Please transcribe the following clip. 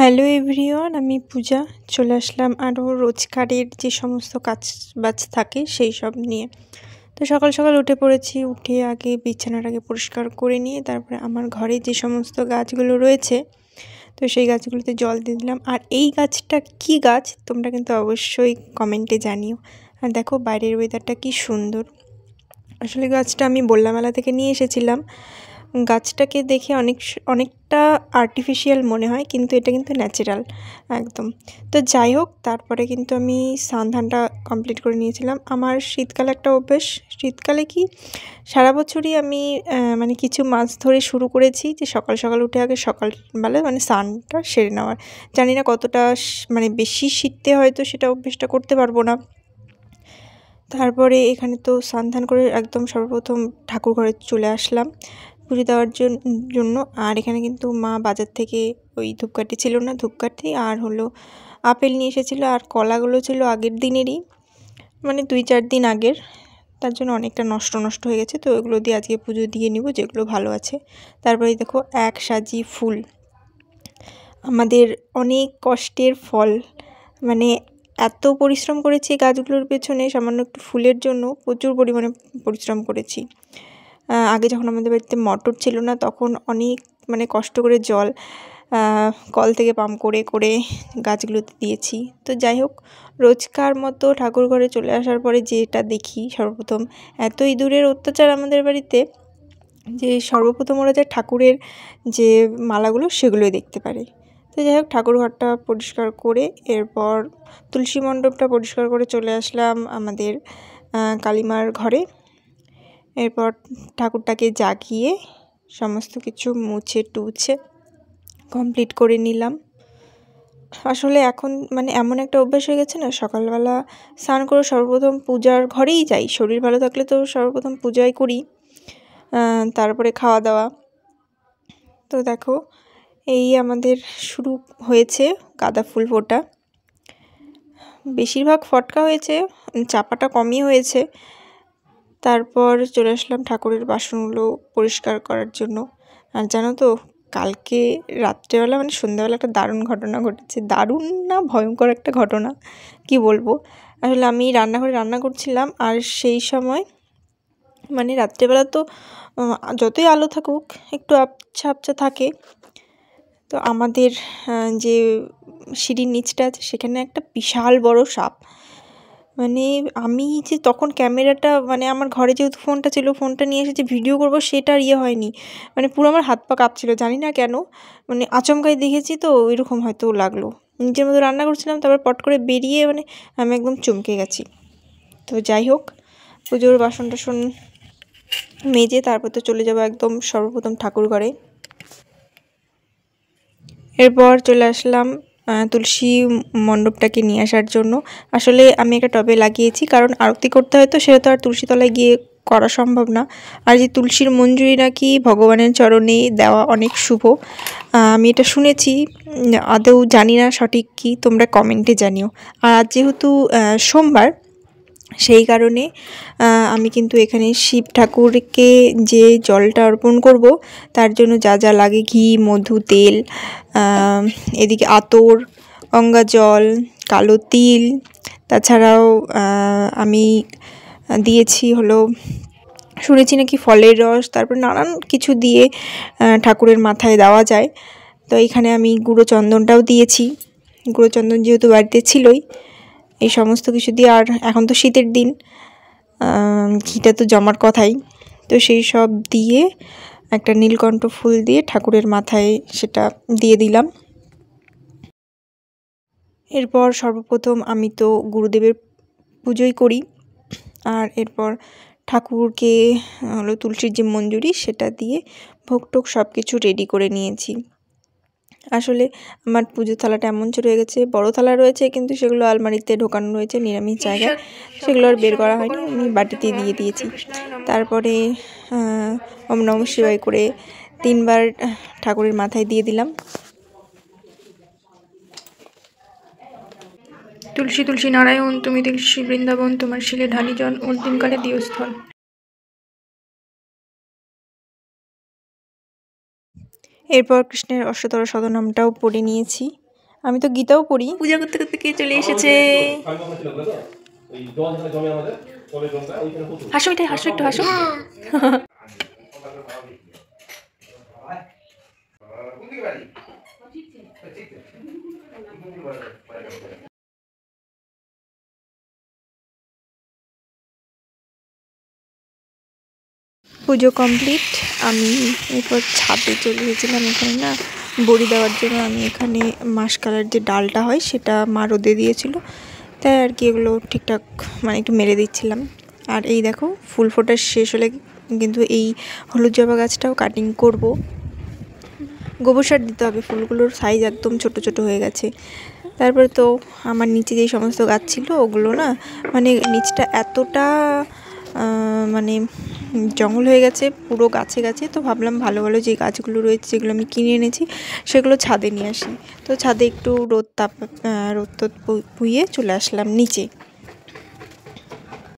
Hello everyone, আমি পূজা। চলে আসলাম আরও রোজকারের যে সমস্ত কাজ বাজ থাকে সেই সব নিয়ে। তো সকাল সকাল উঠে পড়েছি। উঠে আগে বিছানাটাকে পরিষ্কার করে নিয়ে তারপরে আমার ঘরে যে সমস্ত গাছগুলো রয়েছে তো সেই গাছগুলোতে জল দিয়ে দিলাম। আর এই গাছটা কি গাছ তোমরা কিন্তু অবশ্যই কমেন্টে জানিও। আর দেখো বাইরের ওয়েদারটা কি সুন্দর। আসলে গাছটা আমি বল্লা মেলা থেকে নিয়ে এসেছিলাম। গাছটাকে দেখে অনেকটা আর্টিফিশিয়াল মনে হয়, কিন্তু এটা কিন্তু ন্যাচারাল একদম। তো যাই হোক, তারপরে কিন্তু আমি স্নান-ধানটা কমপ্লিট করে নিয়েছিলাম। আমার শীতকালে একটা অভ্যেস, শীতকালে কি সারা বছরই আমি মানে কিছু মাস ধরে শুরু করেছি যে সকাল সকাল উঠে আগে সকালবেলায় মানে স্নানটা সেরে নেওয়ার। জানি না কতটা মানে বেশি শীতে হয়তো সেটা অভ্যেসটা করতে পারবো না। তারপরে এখানে তো স্নান করে একদম সর্বপ্রথম ঠাকুর ঘরে চলে আসলাম পুজো দেওয়ার জন্য। আর এখানে কিন্তু মা বাজার থেকে ওই ধূপকাঠি ছিল না, ধূপকাঠি আর হলো আপেল নিয়ে এসেছিলো। আর কলাগুলো ছিল আগের দিনেরই, মানে 2-4 দিন আগের, তার জন্য অনেকটা নষ্ট হয়ে গেছে। তো ওগুলো দিয়ে আজকে পুজো দিয়ে নিব, যেগুলো ভালো আছে। তারপরে দেখো এক সাজি ফুল, আমাদের অনেক কষ্টের ফল। মানে এত পরিশ্রম করেছি গাছগুলোর পেছনে সামান্য একটু ফুলের জন্য, প্রচুর পরিমাণে পরিশ্রম করেছি। আগে যখন আমাদের বাড়িতে মোটর ছিল না তখন অনেক মানে কষ্ট করে জল কল থেকে পাম্প করে করে গাছগুলোতে দিয়েছি। তো যাই হোক, রোজকার মতো ঠাকুর ঘরে চলে আসার পরে যেটা দেখি সর্বপ্রথম, এত ইঁদুরের অত্যাচার আমাদের বাড়িতে যে সর্বপ্রথম ওরা যে ঠাকুরের যে মালাগুলো সেগুলোই দেখতে পারে। তো যাই হোক, ঠাকুর ঘরটা পরিষ্কার করে এরপর তুলসী মণ্ডপটা পরিষ্কার করে চলে আসলাম আমাদের কালীমার ঘরে। এরপর ঠাকুরটাকে জাগিয়ে সমস্ত কিছু মুছে টুছে কমপ্লিট করে নিলাম। আসলে এখন মানে এমন একটা অভ্যাস হয়ে গেছে না, সকালবেলা স্নান করে সর্বপ্রথম পূজার ঘরেই যাই। শরীর ভালো থাকলে তো সর্বপ্রথম পূজাই করি, তারপরে খাওয়া দাওয়া। তো দেখো এই আমাদের শুরু হয়েছে গাঁদা ফুল ফোটা। বেশিরভাগ ফটকা হয়েছে, চাপাটা কমই হয়েছে। তারপর চলে আসলাম ঠাকুরের বাসনগুলো পরিষ্কার করার জন্য। আর জানো তো, কালকে রাত্রেবেলা মানে সন্ধ্যাবেলা একটা দারুণ ঘটনা ঘটেছে। দারুণ না, ভয়ঙ্কর একটা ঘটনা, কি বলবো। আসলে আমি রান্নাঘরে রান্না করছিলাম, আর সেই সময় মানে রাত্রেবেলা তো যতই আলো থাকুক একটু আবছা আবছা থাকে। তো আমাদের যে সিঁড়ির নিচটা আছে সেখানে একটা বিশাল বড় সাপ। মানে আমি যে তখন ক্যামেরাটা মানে আমার ঘরে যেহেতু ফোনটা ছিল, ফোনটা নিয়ে এসে যে ভিডিও করবো সেটা আর হয়নি। মানে পুরো আমার হাত পা কাঁপছিল, জানি না কেন, মানে আচমকাই দেখেছি তো এরকম হয়তো লাগলো। নিজের মতো রান্না করছিলাম, তারপর পট করে বেরিয়ে মানে আমি একদম চমকে গেছি। তো যাই হোক, পুজোর বাসন টাসন মেজে তারপর তো চলে যাবো একদম সর্বপ্রথম ঠাকুর ঘরে। এরপর চলে আসলাম তুলসী মণ্ডপটাকে নিয়ে আসার জন্য। আসলে আমি একটা টবে লাগিয়েছি, কারণ আরতি করতে হয় তো সেটা তো আর তুলসী তলায় গিয়ে করা সম্ভব না। আর যে তুলসীর মঞ্জুরি নাকি ভগবানের চরণে দেওয়া অনেক শুভ, আমি এটা শুনেছি, আদৌ জানি না সঠিক কি, তোমরা কমেন্টে জানিও। আর আজ যেহেতু সোমবার, সেই কারণে আমি কিন্তু এখানে শিব ঠাকুরকে যে জলটা অর্পণ করব তার জন্য যা যা লাগে, ঘি, মধু, তেল, এদিকে আতর, গঙ্গা জল, কালো তিল, তাছাড়াও আমি দিয়েছি হলো, শুনেছি নাকি ফলের রস, তারপর নানান কিছু দিয়ে ঠাকুরের মাথায় দেওয়া যায়। তো এখানে আমি গুঁড়ো চন্দনটাও দিয়েছি, গুঁড়ো চন্দন যেহেতু বাড়িতে ছিলই, এই সমস্ত কিছু দিয়ে। আর এখন তো শীতের দিন, ঘিটা তো জমার কথাই, তো সেই সব দিয়ে একটা নীলকণ্ঠ ফুল দিয়ে ঠাকুরের মাথায় সেটা দিয়ে দিলাম। এরপর সর্বপ্রথম আমি তো গুরুদেবের পুজোই করি, আর এরপর ঠাকুরকে হলো তুলসীর যে মঞ্জুরি সেটা দিয়ে ভোগ টোগ সব কিছু রেডি করে নিয়েছি। আসলে আমার পুজোর থালাটা এমন ছোট হয়ে গেছে, বড় থালা রয়েছে কিন্তু সেগুলো আলমারিতে ঢোকানো রয়েছে নিরামিষ জায়গায়, সেগুলো আর বের করা হয়নি, আমি বাটিতে দিয়ে দিয়েছি। তারপরে ওম নমঃ শিবায় করে 3 বার ঠাকুরের মাথায় দিয়ে দিলাম। তুলসী তুলসী নারায়ণ, তুমি তুলসী বৃন্দাবন, তোমার শিলে ঢালি জন, অন্তিমকালে দিয়স্থল। এরপর কৃষ্ণের অষ্টতর শতনামটাও পড়ে নিয়েছি। আমি তো গীতাও পড়ি। পূজা করতে করতে কে চলে এসেছে? হাসো মিঠাই, হাসো একটু, হাসো। পুজো কমপ্লিট। আমি এরপর ছাদে চলে গেছিলাম। এখানে না বড়ি দেওয়ার জন্য আমি এখানে মাসকালের যে ডালটা হয় সেটা মা রোদে দিয়েছিল, তাই আর কি এগুলো ঠিকঠাক মানে একটু মেরে দিচ্ছিলাম। আর এই দেখো ফুল ফোটা শেষ হলে কিন্তু এই হলুদ জবা গাছটাও কাটিং করব। গোবর সার দিতে হবে, ফুলগুলোর সাইজ একদম ছোট ছোট হয়ে গেছে। তারপরে তো আমার নিচে যেই সমস্ত গাছ ছিল ওগুলো না মানে নিচটা এতটা মানে জঙ্গল হয়ে গেছে পুরো গাছে গাছে। তো ভাবলাম ভালো ভালো যে গাছগুলো রয়েছে যেগুলো আমি কিনে এনেছি সেগুলো ছাদে নিয়ে আসি। তো ছাদে একটু রোদ পুইয়ে চলে আসলাম নিচে।